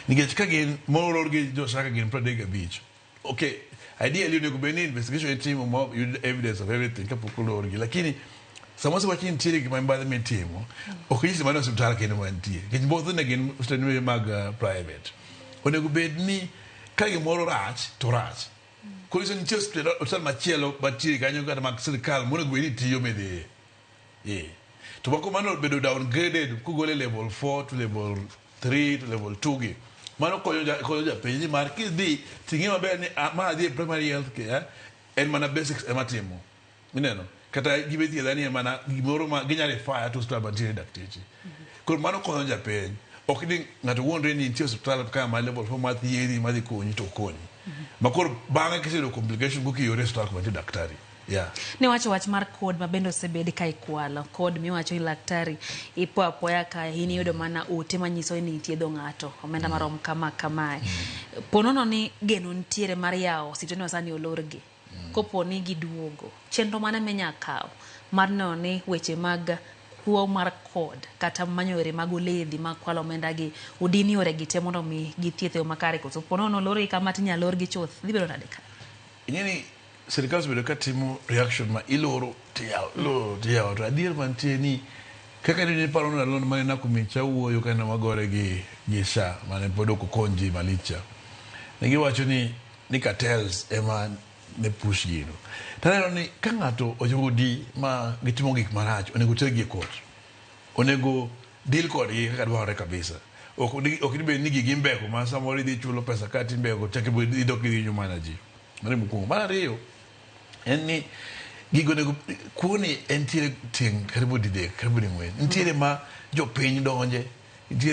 nikech ka gin moror gi jo saka gin 35. Okay, ideally onego bed ni investigation itimo mo evidence of everything kapok olor gi, lakini sama wachi nitiere gima mibadhi mitimo ok nyisi mana osiptal kendo mantie nikech both ne gin osiptande mag private. Onego bed ni ka gimoro rach to rach. Koro iso nitie osiptal machielo mantiere kanyo kata mag sirikal monego bed ni tiyo midhiye. To bako mano bedo downgraded kugole level 4 to level 3 to level 2 gi. Mano konyo japiny mar kidhi ting'e maber ni ma dhi primary health care en mana basics ema timo. Mineno? Kata gibe thiedha ni mana gimoro ma ginyalo fire to osiptal mantiere dakteche. Koro mano konyo japiny. Ok ni ng'ato wuondre ni nitie osiptal ka ma level 4 ma thiedhi ma dhi konyi to konyi. Makoro bang'e kiseyudo complication kuki yore osiptal kuma nitie daktari. Ne wacho wach mar kod ma bende osebedi ka ikwalo kod miwacho ni laktari ipo apoya ka in yudo mana ote manyiso ni thiedho ng'ato omenda marom kama kamae. Ponono ni geno ntiere mar yawo osiptande sani olorgi. Kopo ni giduogo chenro mana menya kawo mar neno ni weche mag kuo mar kod kata manyo yore mag oledhi mag kwalo omenda gi udini yore gi te mondo mi githiethe makare koso ponono lori kama tinya lor gi chuth dhi bedo nade ka. Ing'eni sirikal osebedo ka timo reaction ma iloro tiyawo to adier mantie ni kaka ne paro na lon mane nakumicha wuoyo kana magore gi sha mane pod ok konji malicha. Ne giwacho ni cartels ema ne push gino. Taneno ni ka ng'ato oyudi ma gitimo gik marach onego tergi e court. Onego deal kodgi kaka dwarore kabisa. Ok ni bed ni gigi mbeko ma samoro idhi chulo pesa kati mbeko chake idok gi nyumana ji. Mane mokwongo. Mar ariyo en ni gigo nego kuoni entiere tieng' karibu didek karibu ding'wen. Nitiere ma jopiny donje, nitiere